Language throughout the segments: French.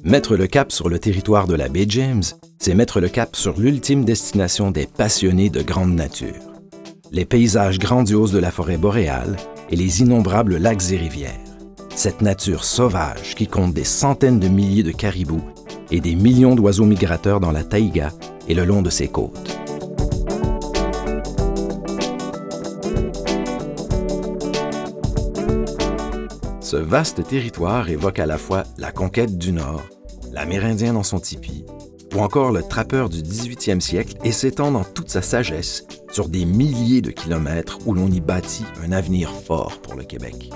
Mettre le cap sur le territoire de la baie James, c'est mettre le cap sur l'ultime destination des passionnés de grande nature. Les paysages grandioses de la forêt boréale et les innombrables lacs et rivières. Cette nature sauvage qui compte des centaines de milliers de caribous et des millions d'oiseaux migrateurs dans la taïga et le long de ses côtes. Ce vaste territoire évoque à la fois la conquête du Nord, l'Amérindien dans son tipi, ou encore le trappeur du 18e siècle et s'étend dans toute sa sagesse sur des milliers de kilomètres où l'on y bâtit un avenir fort pour le Québec.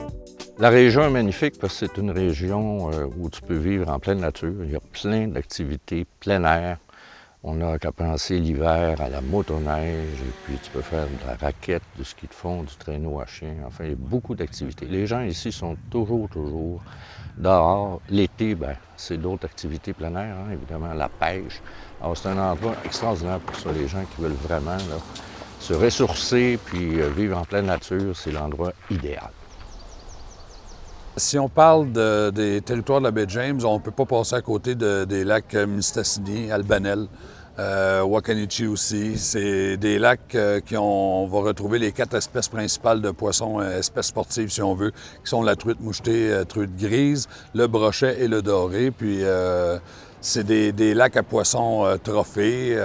La région est magnifique parce que c'est une région où tu peux vivre en pleine nature. Il y a plein d'activités plein air. On n'a qu'à penser l'hiver à la motoneige, et puis tu peux faire de la raquette, du ski de fond, du traîneau à chien. Enfin, il y a beaucoup d'activités. Les gens ici sont toujours dehors. L'été, bien, c'est d'autres activités plein air, hein, évidemment, la pêche. Alors, c'est un endroit extraordinaire pour ça. Les gens qui veulent vraiment là, se ressourcer puis vivre en pleine nature, c'est l'endroit idéal. Si on parle des territoires de la baie James, on ne peut pas passer à côté des lacs Mistassini, Albanel, Wakanichi aussi. C'est des lacs on va retrouver les 4 espèces principales de poissons, espèces sportives si on veut, qui sont la truite mouchetée, truite grise, le brochet et le doré. Puis c'est des lacs à poissons trophées,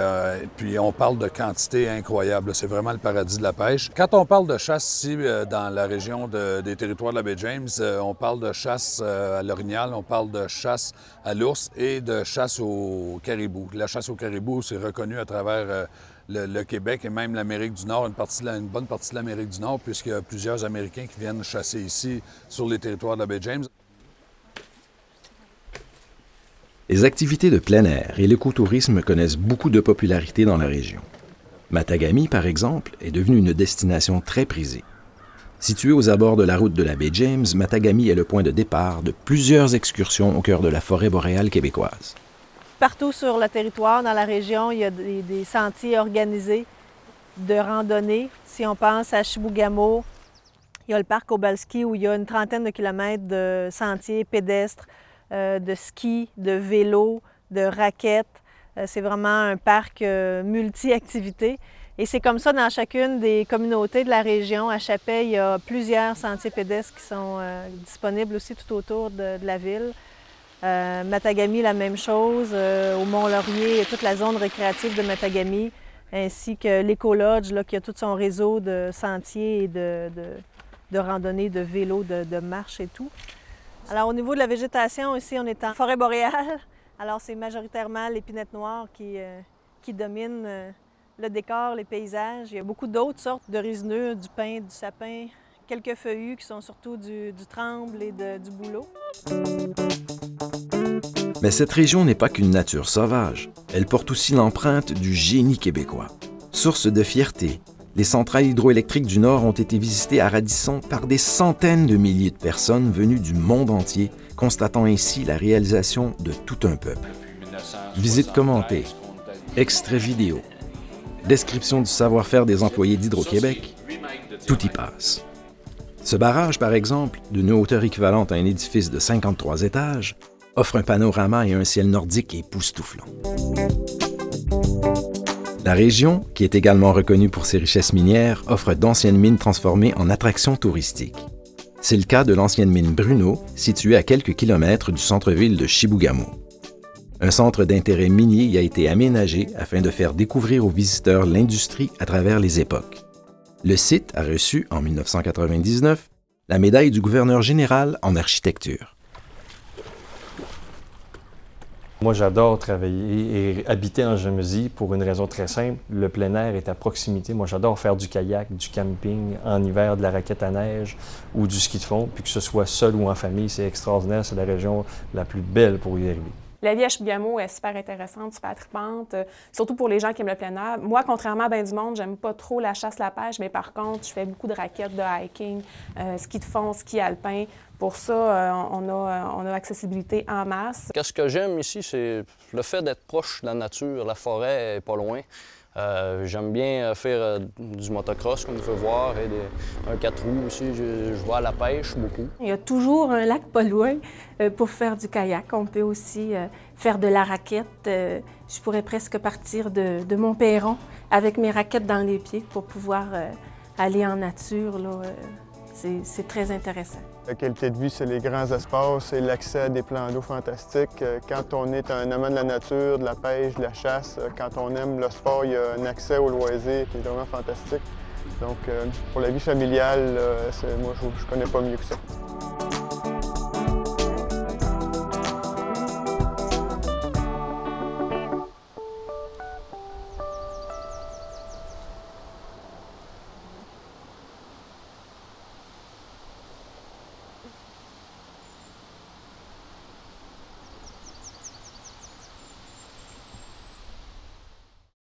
puis on parle de quantité incroyable. C'est vraiment le paradis de la pêche. Quand on parle de chasse ici, dans la région des territoires de la baie James, on parle de chasse à l'orignal, on parle de chasse à l'ours et de chasse au caribou. La chasse au caribou, c'est reconnu à travers le Québec et même l'Amérique du Nord, une bonne partie de l'Amérique du Nord, puisqu'il y a plusieurs Américains qui viennent chasser ici sur les territoires de la baie James. Les activités de plein air et l'écotourisme connaissent beaucoup de popularité dans la région. Matagami, par exemple, est devenue une destination très prisée. Située aux abords de la route de la baie James, Matagami est le point de départ de plusieurs excursions au cœur de la forêt boréale québécoise. Partout sur le territoire, dans la région, il y a des sentiers organisés de randonnée. Si on pense à Chibougamau, il y a le parc Obalski où il y a une trentaine de kilomètres de sentiers pédestres, de ski, de vélo, de raquettes. C'est vraiment un parc multi-activités. Et c'est comme ça dans chacune des communautés de la région. À Chapais, il y a plusieurs sentiers pédestres qui sont disponibles aussi tout autour de la ville. Matagami, la même chose. Au Mont-Laurier, il y a toute la zone récréative de Matagami, ainsi que l'Éco-Lodge, qui a tout son réseau de sentiers et de randonnées, de vélos, de marche et tout. Alors, au niveau de la végétation, ici, on est en forêt boréale. Alors, c'est majoritairement l'épinette noire qui domine le décor, les paysages. Il y a beaucoup d'autres sortes de résineux, du pin, du sapin, quelques feuillus qui sont surtout du tremble et du bouleau. Mais cette région n'est pas qu'une nature sauvage. Elle porte aussi l'empreinte du génie québécois. Source de fierté, les centrales hydroélectriques du Nord ont été visitées à Radisson par des centaines de milliers de personnes venues du monde entier, constatant ainsi la réalisation de tout un peuple. Visite commentée, extraits vidéo, description du savoir-faire des employés d'Hydro-Québec, tout y passe. Ce barrage, par exemple, d'une hauteur équivalente à un édifice de 53 étages, offre un panorama et un ciel nordique époustouflant. La région, qui est également reconnue pour ses richesses minières, offre d'anciennes mines transformées en attractions touristiques. C'est le cas de l'ancienne mine Bruno, située à quelques kilomètres du centre-ville de Chibougamau. Un centre d'intérêt minier y a été aménagé afin de faire découvrir aux visiteurs l'industrie à travers les époques. Le site a reçu, en 1999, la médaille du gouverneur général en architecture. Moi, j'adore travailler et habiter en Jamésie pour une raison très simple. Le plein air est à proximité. Moi, j'adore faire du kayak, du camping, en hiver, de la raquette à neige ou du ski de fond. Puis que ce soit seul ou en famille, c'est extraordinaire. C'est la région la plus belle pour y arriver. La vie à Chibougamau est super intéressante, super trippante, surtout pour les gens qui aiment le plein air. Moi, contrairement à bien du monde, j'aime pas trop la chasse, la pêche, mais par contre, je fais beaucoup de raquettes, de hiking, ski de fond, ski alpin. Pour ça, on a accessibilité en masse. Qu'est-ce que j'aime ici, c'est le fait d'être proche de la nature. La forêt est pas loin. J'aime bien faire du motocross, comme vous pouvez voir, et un 4 roues aussi. Je vais à la pêche beaucoup. Il y a toujours un lac pas loin pour faire du kayak. On peut aussi faire de la raquette. Je pourrais presque partir de mon perron avec mes raquettes dans les pieds pour pouvoir aller en nature. C'est très intéressant. La qualité de vie, c'est les grands espaces, c'est l'accès à des plans d'eau fantastiques. Quand on est un amant de la nature, de la pêche, de la chasse, quand on aime le sport, il y a un accès au loisir qui est vraiment fantastique. Donc, pour la vie familiale, moi, je connais pas mieux que ça.